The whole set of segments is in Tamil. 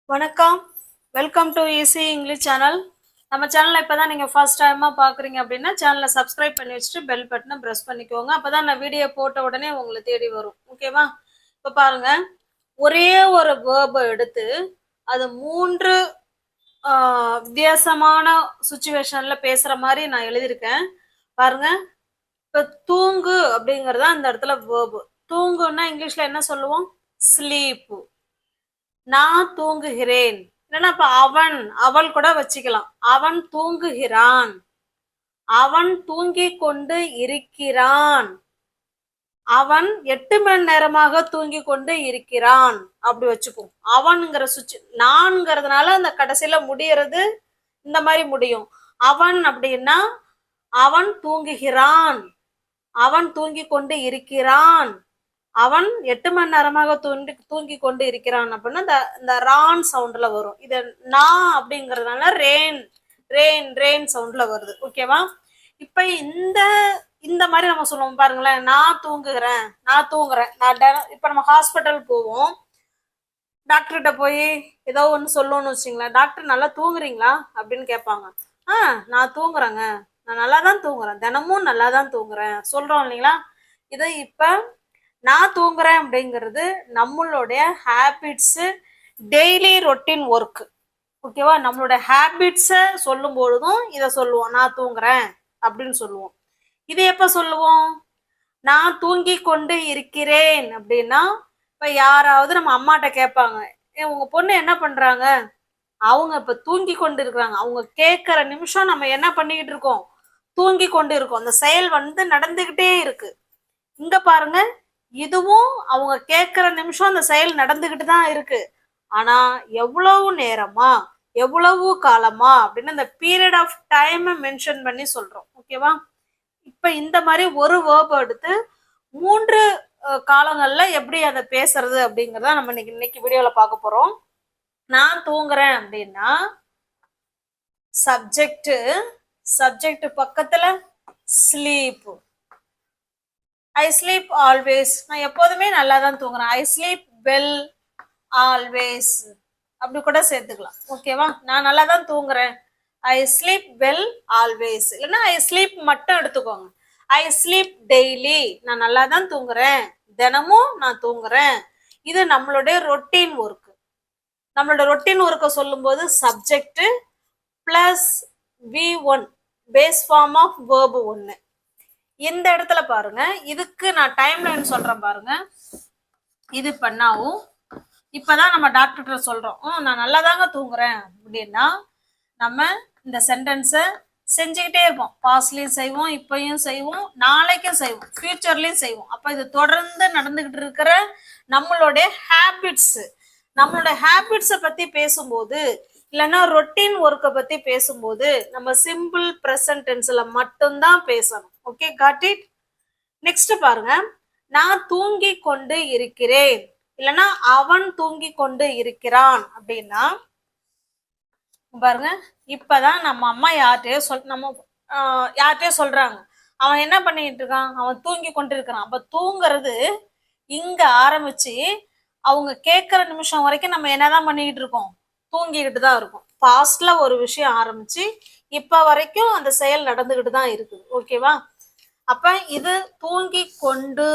வணக்கம். Welcome to easy English channel. நம்ம சேனலை இப்போ தான் நீங்கள் ஃபர்ஸ்ட் டைமாக பார்க்குறீங்க அப்படின்னா சேனலை சப்ஸ்கிரைப் பண்ணி வச்சுட்டு பெல் பட்டனை ப்ரெஸ் பண்ணிக்கோங்க. அப்போ தான் நான் வீடியோ போட்ட உடனே உங்களை தேடி வரும். ஓகேவா? இப்போ பாருங்க, ஒரே ஒரு வேர்பை எடுத்து அது மூன்று வித்தியாசமான சுச்சுவேஷனில் பேசுகிற மாதிரி நான் எழுதியிருக்கேன். பாருங்க, இப்போ தூங்கு அப்படிங்கிறது அந்த இடத்துல வேர்பு. தூங்குன்னா இங்கிலீஷில் என்ன சொல்லுவோம்? ஸ்லீப்பு. நான் தூங்குகிறேன். இல்லைன்னா இப்ப அவன் அவள் கூட வச்சுக்கலாம். அவன் தூங்குகிறான், அவன் தூங்கிக் கொண்டு இருக்கிறான், அவன் 8 மணி நேரமாக தூங்கி கொண்டு இருக்கிறான். அப்படி வச்சுப்போம். அவன்ங்கிற நான்கிறதுனால அந்த கடைசியில முடியறது இந்த மாதிரி முடியும். அவன் அப்படின்னா அவன் தூங்குகிறான், அவன் தூங்கி கொண்டு இருக்கிறான், அவன் 8 மணி நேரமாக தூங்கி கொண்டு இருக்கிறான் அப்படின்னா இந்த ரான் சவுண்ட்ல வரும். இது நான் அப்படிங்கறதுனால ரேன் ரேன் ரேன் சவுண்ட்ல வருது. ஓகேவா? இப்ப இந்த மாதிரி நம்ம சொல்லுவோம் பாருங்களேன். நான் தூங்குகிறேன், நான் தூங்குறேன். இப்ப நம்ம ஹாஸ்பிட்டல் போவோம், டாக்டர்கிட்ட போய் ஏதோ ஒன்று சொல்லணும்னு வச்சுங்களேன். டாக்டர் நல்லா தூங்குறீங்களா அப்படின்னு கேட்பாங்க. நான் தூங்குறேங்க, நான் நல்லா தான் தூங்குறேன், தினமும் நல்லா தான் தூங்குறேன் சொல்றோம் இல்லைங்களா? இதை இப்ப நான் தூங்குறேன் அப்படிங்கிறது நம்மளுடைய ஹேபிட்ஸு, டெய்லி ரொட்டீன் ஒர்க். ஓகேவா? நம்மளோட ஹேபிட்ஸை சொல்லும் பொழுதும் இதை சொல்லுவோம், நான் தூங்குறேன் அப்படின்னு சொல்லுவோம். இது எப்ப சொல்லுவோம்? நான் தூங்கி கொண்டு இருக்கிறேன் அப்படின்னா இப்ப யாராவது நம்ம அம்மாட்ட கேட்பாங்க, உங்க பொண்ணு என்ன பண்றாங்க? அவங்க இப்ப தூங்கி கொண்டு இருக்கிறாங்க. அவங்க கேட்கிற நிமிஷம் நம்ம என்ன பண்ணிக்கிட்டு இருக்கோம்? தூங்கி கொண்டு இருக்கோம். அந்த செயல் நடந்துகிட்டே இருக்கு. இங்க பாருங்க, இதுவும் அவங்க கேட்கிற நிமிஷம் அந்த செயல் நடந்துகிட்டு தான் இருக்கு. ஆனா எவ்வளவு நேரமா, எவ்வளவு காலமா அப்படின்னு அந்த பீரியட் ஆஃப் டைம் மென்ஷன் பண்ணி சொல்றோம். ஓகேவா? இப்ப இந்த மாதிரி ஒரு வேர்ப் எடுத்து 3 காலங்கள்ல எப்படி அதை பேசுறது அப்படிங்கறத நம்ம இன்னைக்கு வீடியோல பார்க்க போறோம். நான் தூங்குறேன் அப்படின்னா சப்ஜெக்ட் பக்கத்துல ஸ்லீப். I sleep always. நான் எப்போதுமே நல்லா தான் தூங்குறேன். ஐ ஸ்லீப் வெல் ஆல்வேஸ் அப்படி கூட சேர்த்துக்கலாம். ஓகேவா? நான் நல்லா தான் தூங்குறேன். I sleep well always. இல்லைன்னா ஐ ஸ்லீப் மட்டும் எடுத்துக்கோங்க. I sleep daily. நான் நல்லா தான் தூங்குறேன், தினமும் நான் தூங்குறேன். இது நம்மளுடைய ரொட்டீன் ஒர்க். நம்மளோட ரொட்டீன் ஒர்க்கை சொல்லும் போது subject plus V1 base form of verb 1. இந்த இடத்துல பாருங்க, இதுக்கு நான் டைம் லைன் சொல்றேன் பாருங்க. இது பண்ணாவும் இப்பதான் நம்ம டாக்டர்கிட்ட சொல்றோம், நான் நல்லா தாங்க தூங்குறேன் அப்படின்னா நம்ம இந்த சென்டென்ஸை செஞ்சுக்கிட்டே இருப்போம். பாஸ்ட்லயும் செய்வோம், இப்பயும் செய்வோம், நாளைக்கும் செய்வோம், ஃபியூச்சர்லயும் செய்வோம். அப்ப இது தொடர்ந்து நடந்துகிட்டு இருக்கிற நம்மளுடைய ஹேபிட்ஸை பத்தி பேசும்போது, இல்லைன்னா ரொட்டீன் ஒர்க்கை பத்தி பேசும்போது நம்ம சிம்பிள் ப்ரெசன்ட் டென்ஸ்ல மட்டும்தான் பேசணும். Okay, got it? நெக்ஸ்ட் பாருங்க, நான் தூங்கி கொண்டு இருக்கிறேன், இல்லைன்னா அவன் தூங்கி கொண்டு இருக்கிறான் அப்படின்னா பாருங்க, இப்பதான் நம்ம அம்மா யார்கிட்டயோ சொல்றாங்க, அவன் என்ன பண்ணிட்டு இருக்கான்? அவன் தூங்கி கொண்டு இருக்கிறான். அப்ப தூங்குறது இங்க ஆரம்பிச்சு அவங்க கேட்கிற நிமிஷம் வரைக்கும் நம்ம என்னதான் பண்ணிக்கிட்டு இருக்கோம்? தூங்கிக்கிட்டு தான் இருக்கும். பாஸ்ட்ல ஒரு விஷயம் ஆரம்பிச்சு இப்ப வரைக்கும் அந்த செயல் நடந்துகிட்டு தான் இருக்குது. ஓகேவா? அப்ப இது தூங்கி கொண்டு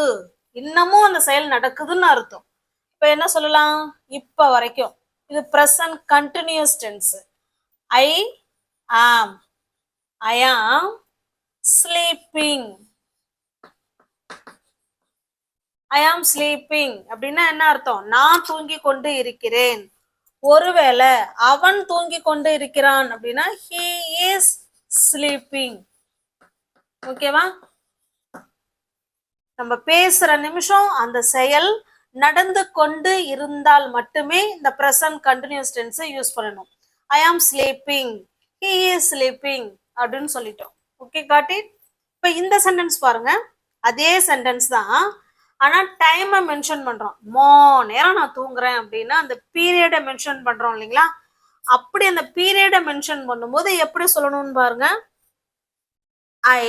இன்னமும் அந்த செயல் நடக்குதுன்னு அர்த்தம். இப்ப என்ன சொல்லலாம்? இப்ப வரைக்கும் இது பிரசன்ட் கண்டினியூஸ் டென்ஸ். ஐ ஆம் ஸ்லீப்பிங். ஐ ஆம் ஸ்லீப்பிங் அப்படின்னா என்ன அர்த்தம்? நான் தூங்கி கொண்டு இருக்கிறேன். ஒருவேளை அவன் தூங்கி கொண்டு இருக்கிறான் அப்படின்னா he is sleeping. ஓகேவா? நம்ம பேசுற நிமிஷம் அந்த செயல் நடந்து கொண்டு இருந்தால் மட்டுமே இந்த பிரசன்ட் கண்டினியூஸ் டென்ஸ் யூஸ் பண்ணணும். ஐ ஆம் ஸ்லீப்பிங், he is sleeping அப்படின்னு சொல்லிட்டோம். Okay, got it? இப்ப இந்த சென்டென்ஸ் பாருங்க, அதே சென்டென்ஸ் தான், ஆனா டைமை மென்ஷன் பண்றோம். நேரம் நான் தூங்குறேன் அப்படின்னா அந்த பீரியடை மென்ஷன் பண்றோம் இல்லைங்களா? அப்படி அந்த பீரியடை மென்ஷன் பண்ணும்போது எப்படி சொல்லணும்னு பாருங்க. ஐ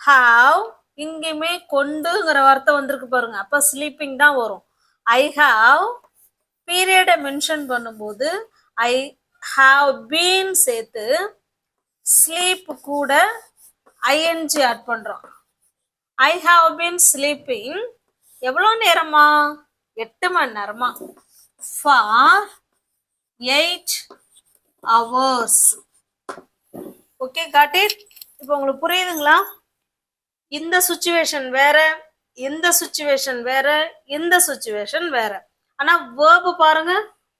ஹாவ், இங்கேயுமே கொண்டுங்கிற வார்த்தை வந்திருக்கு பாருங்க. அப்ப ஸ்லீப்பிங் தான் வரும். ஐ ஹாவ் பீரியடை மென்ஷன் பண்ணும்போது ஐ ஹாவ் பீன் சேர்த்து ஸ்லீப் கூட ஐஎன்ஜி ஆட் பண்றோம். ஐ ஹாவ் பீன் ஸ்லீப்பிங் எவ்வளோ நேரமா? 8 மணி நேரமா. For 8 hours. Okay, got it. இப்போ உங்களுக்கு புரியுதுங்களா? இந்த சுச்சுவேஷன் வேற, இந்த சுச்சுவேஷன் வேற, இந்த சுச்சுவேஷன் வேற. ஆனா வேர்பு பாருங்க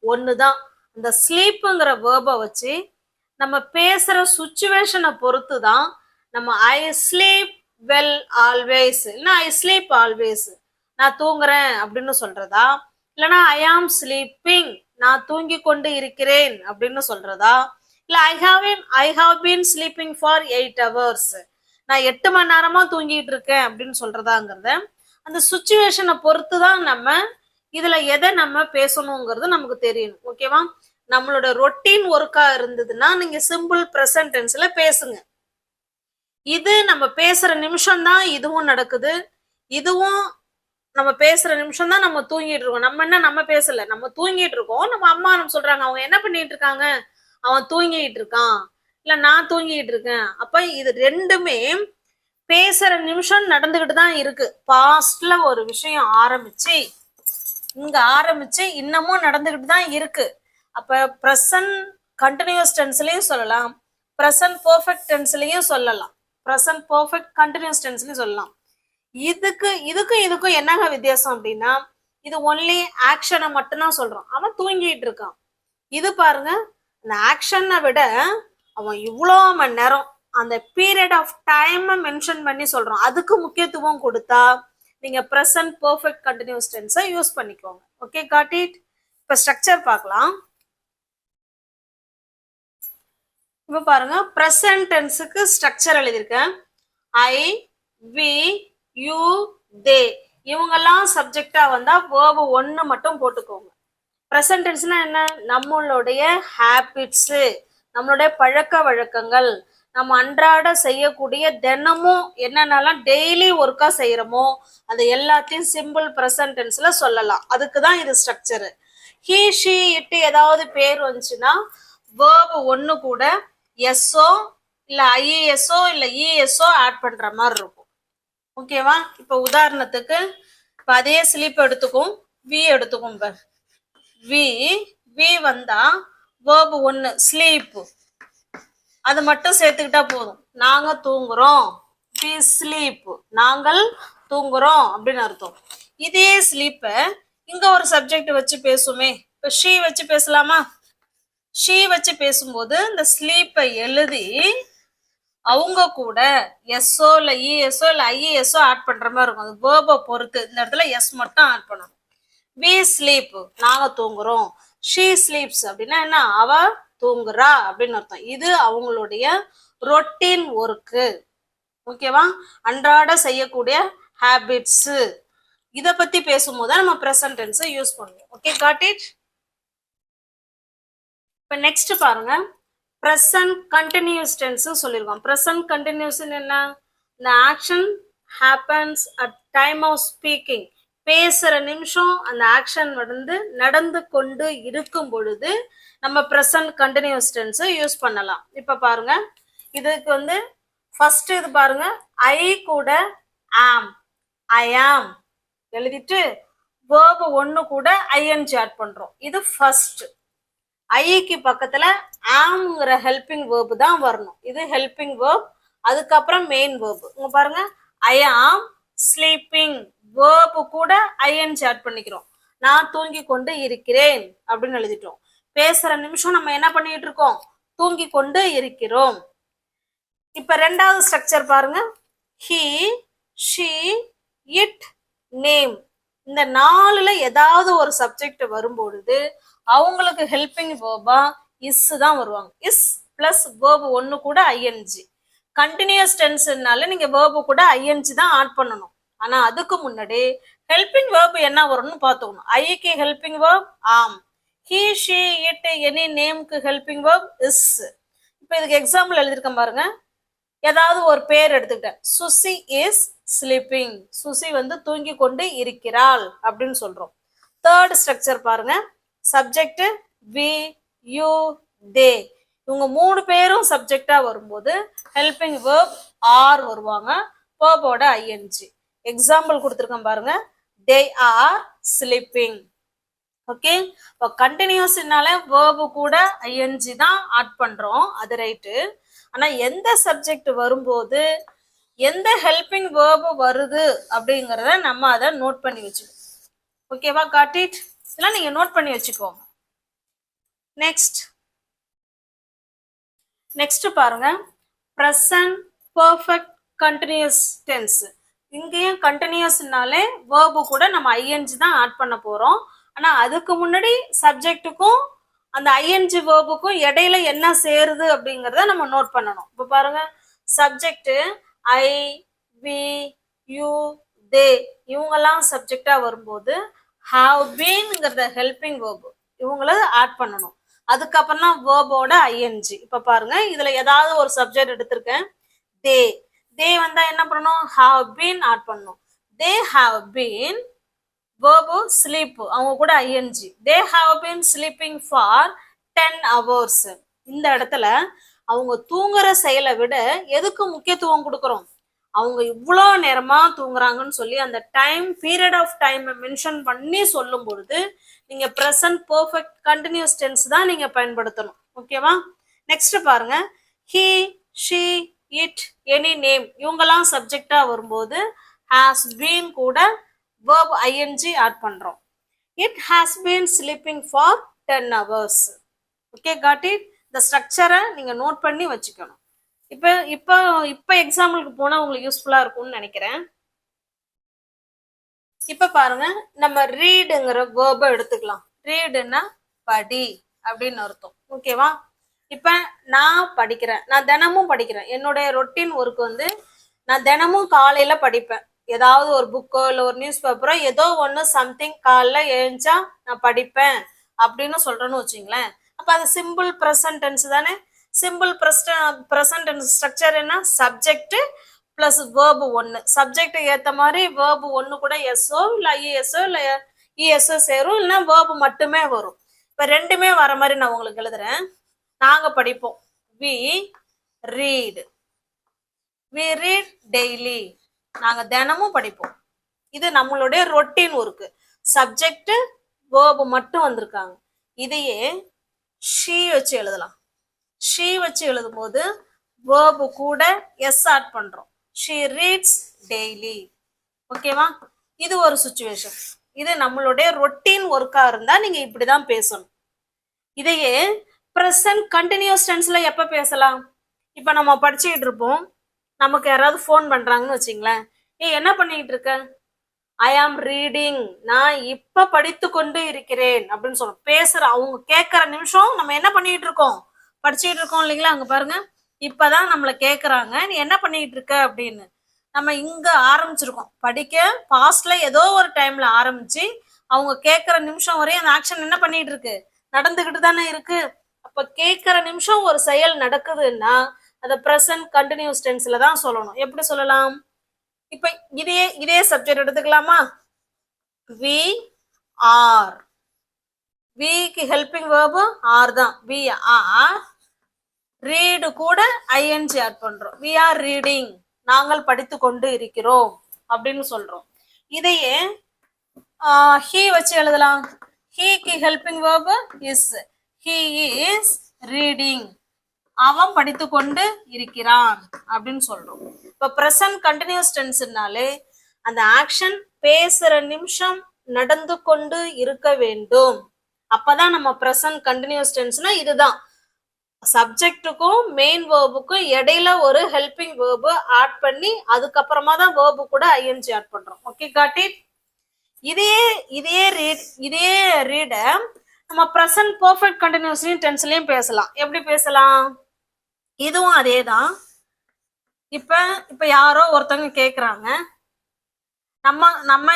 ஒண்ணுதான். இந்த ஸ்லீப்புங்கிற வேர்பை வச்சு நம்ம பேசுற சுச்சுவேஷனை பொறுத்து தான் நம்ம ஐ ஸ்லீப் வெல் ஆல்வேஸ், இல்லைன்னா ஐ ஸ்லீப் ஆல்வேஸ், நான் தூங்குறேன் அப்படின்னு சொல்றதா, இல்லைன்னா ஐ ஆம் ஸ்லீப்பிங், நான் தூங்கி கொண்டு இருக்கிறேன் அப்படின்னு சொல்றதா, இல்ல ஐ have been sleeping for 8 hours, நான் 8 மணி நேரமா தூங்கிட்டு இருக்கேன் அப்படின்னு சொல்றதாங்கிறத அந்த சுச்சுவேஷனை பொறுத்து தான் நம்ம இதுல எதை நம்ம பேசணுங்கிறது நமக்கு தெரியணும். ஓகேவா? நம்மளோட ரொட்டீன் ஒர்க்கா இருந்ததுன்னா நீங்க சிம்பிள் ப்ரெசன்ட் டென்ஸ்ல பேசுங்க. இது நம்ம பேசுற நிமிஷம் தான் இதுவும் நடக்குது, இதுவும் நம்ம பேசுற நிமிஷம் தான் நம்ம தூங்கிட்டு இருக்கோம். நம்ம என்ன நம்ம பேசல, நம்ம தூங்கிட்டு இருக்கோம். நம்ம அம்மா நம்ம சொல்றாங்க அவங்க என்ன பண்ணிட்டு இருக்காங்க, அவன் தூங்கிட்டு இருக்கான், இல்ல நான் தூங்கிட்டு இருக்கேன். அப்ப இது ரெண்டுமே பேசுற நிமிஷம் நடந்துகிட்டு தான் இருக்கு. பாஸ்ட்ல ஒரு விஷயம் ஆரம்பிச்சு இங்க ஆரம்பிச்சு இன்னமும் நடந்துகிட்டு தான் இருக்கு. அப்ப ப்ரெசன்ட் கண்டினியூஸ் டென்ஸ்லயும் சொல்லலாம், ப்ரெசன்ட் பெர்ஃபெக்ட் டென்ஸ்லயும் சொல்லலாம், ப்ரெசன்ட் பெர்ஃபெக்ட் கண்டினியூஸ் டென்ஸ்லயும் சொல்லலாம். இதுக்கும் என்னங்க வித்தியாசம் அப்படின்னா, இது ஒன்லி ஆக்ஷனை மட்டும்தான் சொல்றோம். அவன் தூங்கிட்டு இருக்கான். இது பாருங்க, அந்த ஆக்ஷனை விட அவன் இவ்வளோ மணி நேரம் அந்த பீரியட் ஆஃப் டைம் மென்ஷன் பண்ணி சொல்றோம். அதுக்கு முக்கியத்துவம் கொடுத்தா நீங்க ப்ரெசன்ட் பெர்ஃபெக்ட் கண்டினியூஸ் டென்ஸை யூஸ் பண்ணிக்கோங்க. Okay, got it. இப்ப ஸ்ட்ரக்சர் பார்க்கலாம். இப்ப பாருங்க, ப்ரெசன்ட் டென்ஸுக்கு ஸ்ட்ரக்சர் எழுதியிருக்கேன். ஐ, வி, யூ, தே இவங்கெல்லாம் சப்ஜெக்டா வந்தா வேர்பு 1 மட்டும் போட்டுக்கோங்க. ப்ரெசன்ட் டென்ஸ்னா என்ன? நம்மளுடைய ஹேபிட்ஸ், நம்மளுடைய பழக்க வழக்கங்கள், நம்ம அன்றாட செய்யக்கூடிய தினமும் என்னென்னலாம் டெய்லி ஒர்க்கா செய்யறோமோ அது எல்லாத்தையும் சிம்பிள் ப்ரெசன்ட் டென்ஸ்ல சொல்லலாம். அதுக்கு தான் இது ஸ்ட்ரக்சர். ஹி, ஷி, இட் ஏதாவது பேர் வந்துச்சுன்னா வேர்பு 1 கூட எஸ்ஓ இல்ல ஐஎஸ்ஓ இல்ல இஎஸ்ஓ ஆட் பண்ற மாதிரி இருக்கும். ஓகேவா? இப்ப உதாரணத்துக்கு இப்ப அதே ஸ்லீப் எடுத்துக்கும், வி எடுத்துக்கும். வி வந்தா வேர்பு 1 ஸ்லீப், அது மட்டும் சேர்த்துக்கிட்டா போதும். நாங்க தூங்குறோம், வி ஸ்லீப், நாங்கள் தூங்குறோம் அப்படின்னு அர்த்தம். இதே ஸ்லீப்ப இங்க ஒரு சப்ஜெக்ட் வச்சு பேசுமே. இப்ப ஷீ வச்சு பேசலாமா? ஷீ வச்சு பேசும்போது இந்த ஸ்லீப்பை எழுதி அவங்க கூட எஸ்ஓ இல்ல இஎஸ்ஓ இல்ல ஐஎஸ்ஓ ஆட் பண்ற மாதிரி இருக்கும். அது வேர்பை பொறுத்து. இந்த இடத்துல எஸ் மட்டும் ஆட் பண்ணணும். வி ஸ்லீப், நாங்க தூங்குறோம். ஷீ ஸ்லீப்ஸ் அப்படின்னா என்ன? அவ தூங்குறா அப்படின்னு அர்த்தம். இது அவங்களுடைய ரொட்டீன் ஒர்க்கு. ஓகேவா? அன்றாட செய்யக்கூடிய ஹேபிட்ஸ். இத பத்தி பேசும்போது நம்ம ப்ரெசன்ட் டென்ஸ் யூஸ் பண்ணுவோம். Okay, got it. இப்ப நெக்ஸ்ட் பாருங்க, ப்ரெசன்ட் கண்டினியூஸ் டென்ஸ் சொல்லியிருக்கோம். ப்ரெசன்ட் கண்டினியூஸ் என்ன? இந்த action happens at time of speaking, பேசுற நிமிஷம் அந்த ஆக்ஷன் நடந்து கொண்டு இருக்கும் பொழுது நம்ம ப்ரெசன்ட் கண்டினியூஸ் டென்ஸ் யூஸ் பண்ணலாம். இப்ப பாருங்க, இதுக்கு ஃபர்ஸ்ட் இது பாருங்க, ஐ கூட ஆம், ஐ ஆம் எழுதிட்டு வேர்பு 1 கூட ஐஎன்ஜி ஆட் பண்றோம். இது ஃபர்ஸ்ட். ஐக்கு பக்கத்துல ஆம்ங்கிற ஹெல்பிங் வேர்பு தான் வரணும். இது ஹெல்பிங் வேர்ப். அதுக்கப்புறம் மெயின் வேர்பு. இங்க பாருங்க, ஐ ஆம் ஸ்லீப்பிங், வேர்பு கூட ஐஎன்ஜி ஆட் பண்ணிக்கிறோம். நான் தூங்கி கொண்டு இருக்கிறேன் அப்படின்னு எழுதிட்டோம். பேசுற நிமிஷம் நம்ம என்ன பண்ணிட்டு இருக்கோம்? தூங்கி கொண்டு இருக்கிறோம். இப்ப ரெண்டாவது ஸ்ட்ரக்சர் பாருங்க, ஹி, ஷி, இட், நேம். இந்த 4ல ஏதாவது ஒரு சப்ஜெக்ட் வரும்பொழுது அவங்களுக்கு ஹெல்பிங் வேர்பா இஸ் தான் வருவாங்க. இஸ் பிளஸ் வேர்பு 1 கூட ஐஎன்ஜி. கண்டினியூஸ் டென்ஸ்னால நீங்க வேர்பு கூட ஐஎன்ஜி தான் ஆட் பண்ணணும். ஆனா அதுக்கு முன்னாடி ஹெல்பிங் வேர்பு என்ன வரும்னு பார்த்துக்கணும். ஐக்கு helping verb am, he, she, it, any நேம்க்கு ஹெல்பிங் வேர்ப் இஸ். இப்ப இதுக்கு எக்ஸாம்பிள் எழுதியிருக்கேன் பாருங்க. ஏதாவது ஒரு பேர் எடுத்துக்கிட்டேன். சுசி இஸ் ஸ்லீப்பிங், சுசி தூங்கி கொண்டு இருக்கிறாள் அப்படின்னு சொல்றோம். தேர்ட் ஸ்ட்ரக்சர் பாருங்க, சப்ஜெக்ட் வி யூ தே. இவங்க 3 பேரும் சப்ஜெக்டா வரும்போது ஹெல்பிங் வேர்ப் ஆர் வருவாங்க, வேர்போட ஐஎன்ஜி. எக்ஸாம்பிள் கொடுத்துருக்கேன் பாருங்க, தே ஆர் ஸ்லீப்பிங். ஓகே, இப்போ கண்டினியூஸ்னால வேர்பு கூட ஐஎன்ஜி தான் ஆட் பண்றோம், அது ரைட்டு. ஆனா எந்த சப்ஜெக்ட் வரும்போது எந்த ஹெல்பிங் வேர்பு வருது அப்படிங்கிறத நம்ம அதை நோட் பண்ணி வச்சுக்கோம். ஓகேவா, காட் இட். இதெல்லாம் நீங்க நோட் பண்ணி வச்சுக்கோங்க. நெக்ஸ்ட் பாருங்க, ப்ரெசன்ட் பெர்ஃபெக்ட் கண்டினியூஸ் டென்ஸ். இங்கேயும் கண்டினியூஸ்னாலே வேர்பு கூட நம்ம ஐஎன்ஜி தான் ஆட் பண்ண போறோம். ஆனா அதுக்கு முன்னாடி சப்ஜெக்ட்டுக்கும் அந்த ஐஎன்ஜி வேர்புக்கும் இடையில என்ன சேருது அப்படிங்கறத நம்ம நோட் பண்ணணும். இப்போ பாருங்க, subject I we you they இவங்கெல்லாம் சப்ஜெக்டா வரும்போது ஹாவ் பீன்ங்கிறத ஹெல்பிங் வேர்பு இவங்கள ஆட் பண்ணணும். அதுக்கப்புறம் தான் வேர்போட ஐஎன்ஜி. இப்ப பாருங்க, இதுல ஏதாவது ஒரு சப்ஜெக்ட் எடுத்திருக்கேன், தே. தே வந்தா என்ன பண்ணணும், ஹாவ் பீன் ஆட் பண்ணணும். They have been, verb sleep, அவங்க கூட ING. They have been sleeping for 10 hours. இந்த இடத்துல அவங்க தூங்குற செயலை விட எதுக்கு முக்கியத்துவம் கொடுக்குறோம், அவங்க இவ்வளோ நேரமா தூங்குறாங்கன்னு சொல்லி அந்த time period of time mention பண்ணி சொல்லும் பொழுது நீங்க ப்ரெசன்ட் பெர்ஃபெக்ட் கண்டினியூஸ் டென்ஸ் தான் நீங்க பயன்படுத்தணும். ஓகேவா, நெக்ஸ்ட் பாருங்க, he she it any name இவங்கெல்லாம் சப்ஜெக்டா வரும்போது ஹாஸ் பீன் கூட verb ing ஆட் பண்றோம். It has been sleeping for 10 hours. Okay, got it? இந்த ஸ்ட்ரக்சரை நீங்க நோட் பண்ணி வச்சுக்கணும். இப்ப எக்ஸாம்பிளுக்கு போனா உங்களுக்கு யூஸ்ஃபுல்லா இருக்கும்னு நினைக்கிறேன். இப்ப பாருங்க, நம்ம ரீடுங்கிற வேர்பை எடுத்துக்கலாம். ரீடுன்னா படி அப்படின்னு அர்த்தம். ஓகேவா, இப்ப நான் படிக்கிறேன், நான் தினமும் படிக்கிறேன். என்னுடைய ரொட்டீன் ஒர்க் வந்து நான் தினமும் காலையில படிப்பேன். ஏதாவது ஒரு புக்கோ இல்லை ஒரு நியூஸ் பேப்பரோ ஏதோ ஒன்று சம்திங் காலைல எழுந்தா நான் படிப்பேன் அப்படின்னு சொல்றேன்னு வச்சுங்களேன். அப்போ அது சிம்பிள் ப்ரெசன்ட் டென்ஸ் தானே. சிம்பிள் ப்ரெசன்ட் டென்ஸ் ஸ்ட்ரக்சர் என்ன, சப்ஜெக்ட் பிளஸ் வேர்பு 1. சப்ஜெக்ட் ஏற்ற மாதிரி வேர்பு 1 கூட எஸ்ஓ இல்லை ஐஎஸ்ஓ இல்லை இஎஸ்ஓ சேரும், இல்லைன்னா வேர்பு மட்டுமே வரும். இப்போ ரெண்டுமே வர மாதிரி நான் உங்களுக்கு எழுதுறேன். நாங்கள் படிப்போம், we read, we read daily, நாங்க தினமும் படிப்போம். இது நம்மளுடைய ரொட்டீன் ஒர்க்கு. சப்ஜெக்ட் வேர்பு மட்டும் வந்திருக்காங்க. இதையே ஷீ வச்சு எழுதலாம். ஷீ வச்சு எழுதும் போது வேர்பு கூட எஸ் ஆட் பண்றோம். She reads daily. ஓகேவா, இது ஒரு சுச்சுவேஷன். இது நம்மளுடைய ரொட்டீன் ஒர்க்கா இருந்தா நீங்க இப்படிதான் பேசணும். இதையே ப்ரெசன்ட் கண்டினியூஸ் டென்ஸ்ல எப்ப பேசலாம், இப்ப நம்ம படிச்சுக்கிட்டு இருப்போம், நமக்கு யாராவது ஃபோன் பண்றாங்கன்னு வச்சுங்களேன், என்ன பண்ணிட்டு இருக்க, ஐ ஆம் ரீடிங், நான் இப்ப படித்து கொண்டு இருக்கிறேன் அப்படின்னு சொல்றோம். பேசுற அவங்க கேட்கற நிமிஷம் நம்ம என்ன பண்ணிட்டு இருக்கோம், படிச்சுட்டு இருக்கோம் இல்லைங்களா. அங்க பாருங்க, இப்பதான் நம்மள கேக்குறாங்க நீ என்ன பண்ணிட்டு இருக்க அப்படின்னு. நம்ம இங்க ஆரம்பிச்சிருக்கோம் படிக்க, பாஸ்ட்ல ஏதோ ஒரு டைம்ல ஆரம்பிச்சு அவங்க கேட்கற நிமிஷம் வரையும் அந்த ஆக்ஷன் என்ன பண்ணிட்டு இருக்கு, நடந்துகிட்டு தானே இருக்கு. அப்ப கேட்கற நிமிஷம் ஒரு செயல் நடக்குதுன்னா அதை ப்ரெசன்ட் கண்டினியூஸ் டென்ஸ்ல தான் சொல்லணும். எப்படி சொல்லலாம், இப்ப இதே சப்ஜெக்ட் எடுத்துக்கலாமா, வி ஆர், விக்கு ஹெல்பிங் வேர்பு ஆர் தான், வி ஆர். ரீடு கூட ஐஎன்ஜி ஆட் பண்றோம், வி ஆர் ரீடிங், நாங்கள் படித்து கொண்டு இருக்கிறோம் அப்படின்னு சொல்றோம். இதையே ஹீ வச்சு எழுதலாம். ஹீக்கு helping verb is, he is reading, அவன் படித்து கொண்டு இருக்கிறான் அப்படின்னு சொல்றோம். இப்ப ப்ரெசன்ட் கண்டினியூஸ் டென்ஸ்னாலே அந்த ஆக்ஷன் பேசுற நிமிஷம் நடந்து கொண்டு இருக்க வேண்டும். அப்பதான் நம்ம ப்ரெசன்ட் கண்டினியூஸ் டென்ஸ்னா இதுதான். சப்ஜெக்டுக்கும் மெயின் வேர்புக்கும் இடையில ஒரு ஹெல்பிங் வேர்பு ஆட் பண்ணி அதுக்கப்புறமா தான் வேர்பு கூட ஐஎன்ஜி ஆட் பண்றோம். Okay, got it. இதே ரீட நம்ம ப்ரெசன்ட் பெர்ஃபெக்ட் கண்டினியூஸ் டென்ஸ்லயும் பேசலாம். எப்படி பேசலாம், இதுவும் அதே தான். இப்ப யாரோ ஒருத்தவங்க கேக்குறாங்க, நம்ம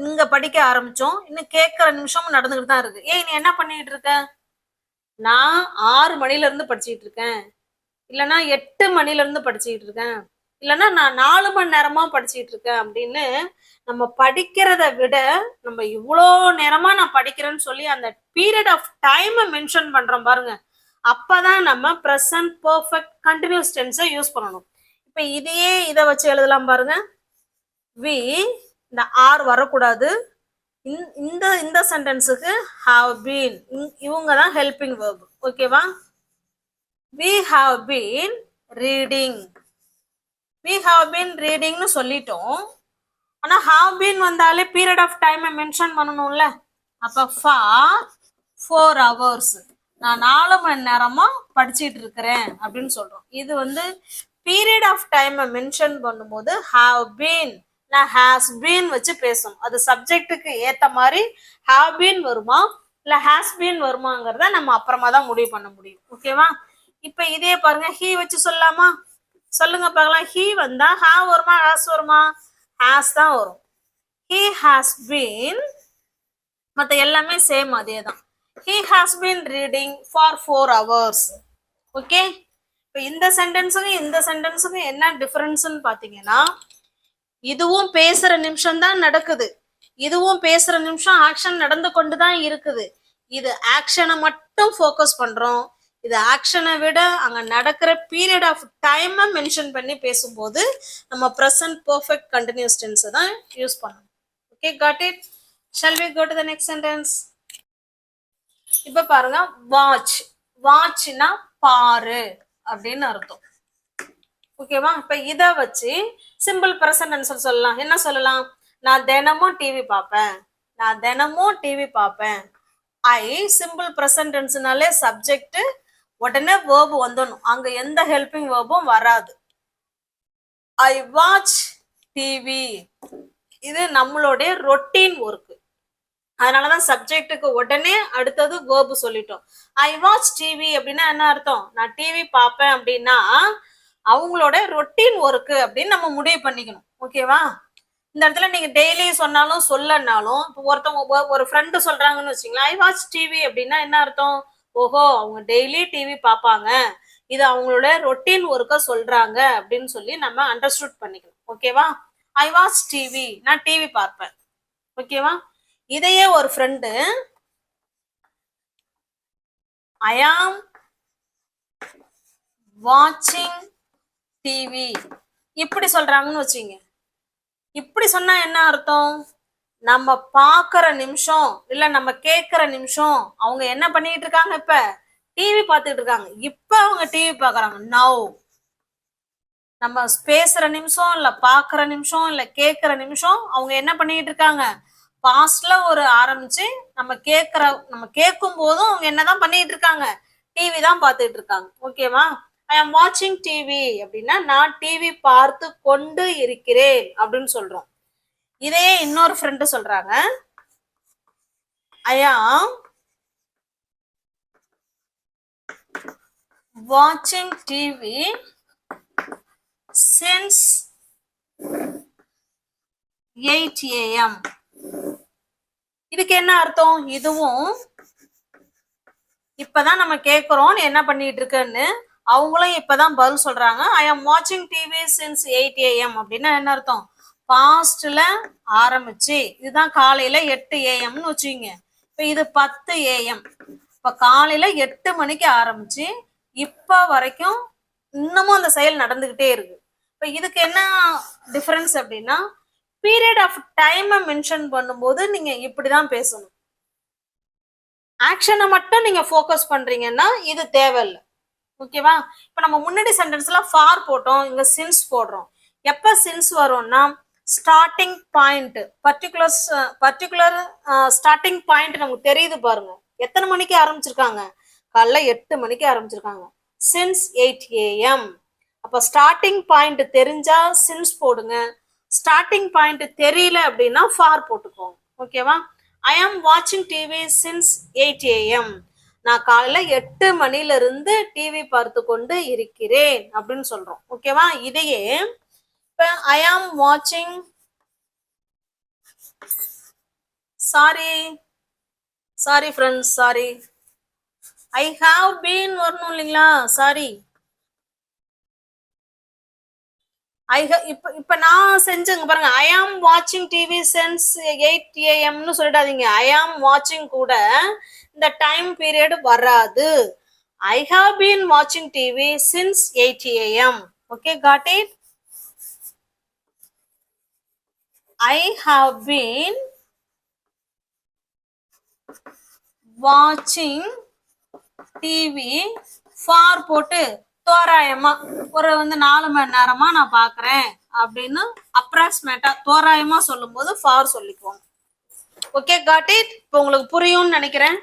இங்க படிக்க ஆரம்பிச்சோம், இன்னும் கேட்கற நிமிஷமும் நடந்துகிட்டு தான் இருக்கு. ஏய் நீ என்ன பண்ணிட்டு இருக்க, நான் 6 மணில இருந்து படிச்சுட்டு இருக்கேன், இல்லைன்னா 8 மணில இருந்து படிச்சுட்டு இருக்கேன், இல்லைன்னா நான் 4 மணி நேரமா படிச்சுட்டு இருக்கேன் அப்படின்னு நம்ம படிக்கிறத விட நம்ம இவ்வளோ நேரமா நான் படிக்கிறேன்னு சொல்லி அந்த பீரியட் ஆஃப் டைமை மென்ஷன் பண்றோம் பாருங்க, அப்பதான் நம்ம ப்ரெசன்ட் பர்ஃபெக்ட் கண்டினியூஸ் டென்ஸை யூஸ் பண்ணணும். இப்ப இதை வச்சு எழுதலாம் பாருங்க. வி, இந்த ஆர் வரக்கூடாது. இந்த இந்த சென்டென்ஸுக்கு ஹாவ் பீன், இவங்க தான் ஹெல்பிங் வேர்ப். ஓகேவா? we have been reading, we have been readingனு சொல்லிட்டோம். ஆனா have been வந்தாலே பீரியட் ஆஃப் டைமை மென்ஷன் பண்ணணும்ல. அப்ப for 4 hours, நான் 4 மணி நேரமா படிச்சிட்டு இருக்கிறேன் அப்படின்னு சொல்றோம். இது வந்து பீரியட் ஆஃப் டைமை மென்ஷன் பண்ணும்போது have been has been வச்சு பேசணும். அது சப்ஜெக்டுக்கு ஏத்த மாதிரி have been வருமா இல்ல has been வருமாங்கிறத நம்ம அப்புறமா தான் முடிவு பண்ண முடியும். ஓகேவா? இப்ப இதே பாருங்க, he வச்சு சொல்லலாமா? சொல்லுங்க பார்க்கலாம். he வந்தா have வருமா has வருமா? has தான் வரும். he has been, மத்த எல்லாமே சேம் அதே தான். he has been reading for 4 hours. Okay, இப்போ இந்த சென்டென்ஸுக்கும் இந்த சென்டென்ஸுக்கும் என்ன டிஃபரன்ஸ்னு பாத்தீங்கன்னா, இதுவும் பேசுற நிமிஷம் தான் நடக்குது, இதுவும் பேசுற நிமிஷம் ஆக்ஷன் நடந்து கொண்டு தான் இருக்குது. இது ஆக்ஷனை மட்டும் ஃபோக்கஸ் பண்றோம். இது ஆக்ஷனை விட அங்க நடக்கிற பீரியட் ஆஃப் டைமை மென்ஷன் பண்ணி பேசும்போது நம்ம ப்ரெசன்ட் பர்ஃபெக்ட் கண்டினியூஸ் டென்ஸை தான் யூஸ் பண்ணணும். Okay, got it? Shall we go to the next sentence? இப்ப பாருங்க, வாட்ச். வாட்ச்னா பாரு அப்படின்னு அர்த்தம். ஓகேவா? இப்ப இத வச்சு சிம்பிள் ப்ரெசன்ட் டென்ஸ் சொல்லலாம். என்ன சொல்லலாம்? நான் தினமும் டிவி பார்ப்பேன், நான் தினமும் டிவி பார்ப்பேன். ஐ சிம்பிள் ப்ரெசன்ட் டென்ஸ்னாலே சப்ஜெக்ட் உடனே வேர்பு வந்துடணும், அங்க எந்த ஹெல்பிங் வேர்பும் வராது. ஐ வாட்ச் டிவி, இது நம்மளுடைய ரொட்டீன் ஒர்க். அதனாலதான் சப்ஜெக்டுக்கு உடனே அடுத்தது வேர்பு சொல்லிட்டோம். ஐ வாட்ச் டிவி அப்படின்னா என்ன அர்த்தம்? நான் டிவி பார்ப்பேன் அப்படின்னா அவங்களோட ரொட்டீன் ஒர்க் அப்படின்னு நம்ம முடிவு பண்ணிக்கணும். ஓகேவா? இந்த இடத்துல நீங்க டெய்லி சொன்னாலும் சொல்லனாலும், இப்போ ஒருத்தவங்க ஒரு ஃப்ரெண்டு சொல்றாங்கன்னு வச்சுங்களேன், ஐ வாட்ச் டிவி அப்படின்னா என்ன அர்த்தம்? ஓஹோ, அவங்க டெய்லி டிவி பார்ப்பாங்க, இது அவங்களோட ரொட்டீன் ஒர்க்க சொல்றாங்க அப்படின்னு சொல்லி நம்ம அண்டர்ஸ்டுட் பண்ணிக்கணும். ஓகேவா? ஐ வாட்ச் டிவி, நான் டிவி பார்ப்பேன். ஓகேவா? இதையே ஒரு ஃப்ரெண்டு ஐ ஆம் வாட்சிங் டிவி இப்படி சொல்றாங்கன்னு வச்சுங்க. இப்படி சொன்னா என்ன அர்த்தம்? நம்ம பாக்குற நிமிஷம் இல்ல நம்ம கேக்குற நிமிஷம் அவங்க என்ன பண்ணிட்டு இருக்காங்க? இப்ப டிவி பார்த்துட்டு இருக்காங்க. இப்ப அவங்க டிவி பாக்குறாங்க. நவ். நம்ம பேசுற நிமிஷம் இல்ல பாக்குற நிமிஷம் இல்ல கேக்குற நிமிஷம் அவங்க என்ன பண்ணிட்டு இருக்காங்க? பாஸ்ட்ல ஒரு ஆரம்பிச்சு நம்ம கேட்கும் போதும் அவங்க என்னதான் பண்ணிட்டு இருக்காங்க? டிவி தான் பார்த்துட்டு இருக்காங்க. ஓகேவா? ஐ ஆம் வாட்சிங் டிவி அப்படின்னா நான் டிவி பார்த்து கொண்டு இருக்கிறேன் அப்படின்னு சொல்றோம். இதே இன்னொரு ஃப்ரெண்டு சொல்றாங்க, ஐ ஆம் வாட்சிங் டிவி since 8 AM. இதுக்கு என்ன அர்த்தம்? இதுவும் இப்பதான் நம்ம கேக்குறோம் என்ன பண்ணிட்டு இருக்குன்னு, அவங்களும் இப்பதான் பதில் சொல்றாங்க. ஐ ஆம் வாட்சிங் டிவி சின்ஸ் 8 AM அப்படின்னா என்ன அர்த்தம்? பாஸ்ட்ல ஆரம்பிச்சு, இதுதான் காலையில 8 AM வச்சுங்க. இப்ப இது 10 AM. இப்ப காலையில 8 மணிக்கு ஆரம்பிச்சு இப்ப வரைக்கும் இன்னமும் அந்த செயல் நடந்துகிட்டே இருக்கு. இப்ப இதுக்கு என்ன டிஃபரன்ஸ் அப்படின்னா, பீரியட் ஆஃப் டைமை மென்ஷன் பண்ணும்போது நீங்க இப்படிதான் பேசணும். ஆக்ஷனை மட்டும் நீங்க ஃபோக்கஸ் பண்றீங்கன்னா இது தேவையில்லை. ஓகேவா? இப்ப நம்ம முன்னாடி சென்டென்ஸ்ல ஃபார் போட்டோம், இங்க சின்ஸ் போடுறோம். எப்ப சின்ஸ் வரும்னா starting point, particular starting point நமக்கு தெரியுது பாருங்க. எத்தனை மணிக்கு ஆரம்பிச்சிருக்காங்க? காலைல 8 மணிக்கு ஆரம்பிச்சிருக்காங்க. Since 8 AM. அப்ப ஸ்டார்டிங் பாயிண்ட் தெரிஞ்சா சின்ஸ் போடுங்க, ஸ்டார்டிங் பாயிண்ட் தெரியல அப்படின்னா ஃபார் போட்டுக்கோங்க. ஓகேவா? ஐ ஆம் வாட்சிங் டிவி சின்ஸ் 8 AM. நான் காலையில 8 மணில இருந்து டிவி பார்த்து கொண்டு இருக்கிறேன் அப்படின்னு சொல்றோம். ஓகேவா? இதையே இப்ப ஐ ஆம் வாட்சிங், sorry friends, sorry, I have been வரணும் இல்லைங்களா? சாரி, இப்ப நான் செஞ்சுங்க பாருங்க. ஐ ஆம் வாட்சிங் டிவி சின்ஸ் 8 AM சொல்லிடாதீங்க. ஐ ஆம் வாட்சிங் கூட இந்த டைம் பீரியட் வராது. ஐ ஹாவ் பீன் வாட்சிங் TV since 8 AM. Okay, got it? I have been வாட்சிங் டிவி ஃபார் போட்டு தோராயமா ஒரு 4 மணி நேரமா நான் பாக்குறேன் அப்படின்னு அப்ராக்சிமேட்டா தோராயமா சொல்லும் போது ஃபார் சொல்லிக்குவோம். Okay, got it? இப்போ உங்களுக்கு புரியும்னு நினைக்கிறேன்.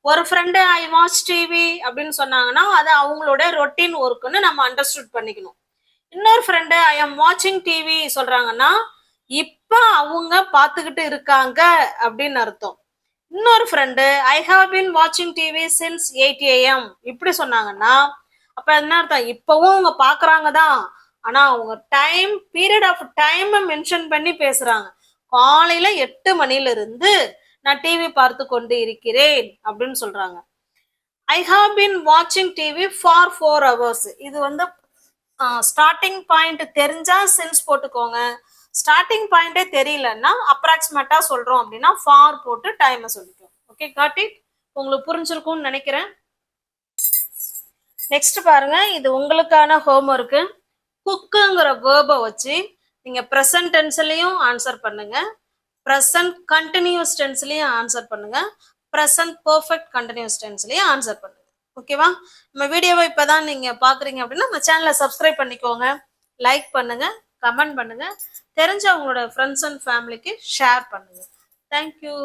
ஒரு ஃப்ரெண்டு ஐ வாட்ச் டிவி அப்படின்னு சொன்னாங்கன்னா அது அவங்களோட ரொட்டீன் ஒர்க்குன்னு நம்ம அண்டர்ஸ்டுட் பண்ணிக்கணும். இன்னொரு ஃப்ரெண்டு ஐ ஆம் வாட்சிங் டிவி சொல்றாங்கன்னா இப்ப அவங்க பார்த்துக்கிட்டு இருக்காங்க அப்படின்னு அர்த்தம். இன்னொரு ஃப்ரெண்டு ஐ ஹாவ் பீன் வாட்சிங் டிவி சின்ஸ் 8 AM இப்படி சொன்னாங்கன்னா அப்ப என்ன அர்த்தம்? இப்பவும் அவங்க பாக்குறாங்க தான், ஆனா அவங்க time period of time mention பண்ணி பேசுறாங்க. காலையில 8 மணில இருந்து நான் டிவி பார்த்து கொண்டு இருக்கிறேன் அப்படின்னு சொல்றாங்க. ஐ ஹாவ் பீன் வாட்சிங் டிவி ஃபார் 4 hours. இது ஸ்டார்டிங் பாயிண்ட் தெரிஞ்சா சின்ஸ் போட்டுக்கோங்க. ஸ்டார்டிங் பாயிண்டே தெரியலன்னா அப்ராக்சிமேட்டா சொல்றோம் அப்படின்னா ஃபார் போட்டு டைமை சொல்லிக்கோங்க. Okay, got it? உங்களுக்கு புரிஞ்சிருக்கும்னு நினைக்கிறேன். நெக்ஸ்ட் பாருங்க, இது உங்களுக்கான ஹோம்ஒர்க்கு. குக்குங்கிற வேர்பை வச்சு நீங்க ப்ரெசன்ட் டென்ஸ்லயும் ஆன்சர் பண்ணுங்க, ப்ரெசன்ட் கண்டினியூஸ் டென்ஸ்லயும் ஆன்சர் பண்ணுங்க, ப்ரெசன்ட் பெர்ஃபெக்ட் கண்டினியூஸ் டென்ஸ்லயும் ஆன்சர் பண்ணுங்க. ஓகேவா? நம்ம வீடியோவை இப்பதான் நீங்க பாக்குறீங்க அப்படின்னா நம்ம சேனலை சப்ஸ்கிரைப் பண்ணிக்கோங்க, லைக் பண்ணுங்க, கமெண்ட் பண்ணுங்க, தெரிஞ்ச உங்களோட ஃப்ரெண்ட்ஸ் அண்ட் ஃபேமிலிக்கு ஷேர் பண்ணுங்க. தேங்க்யூ.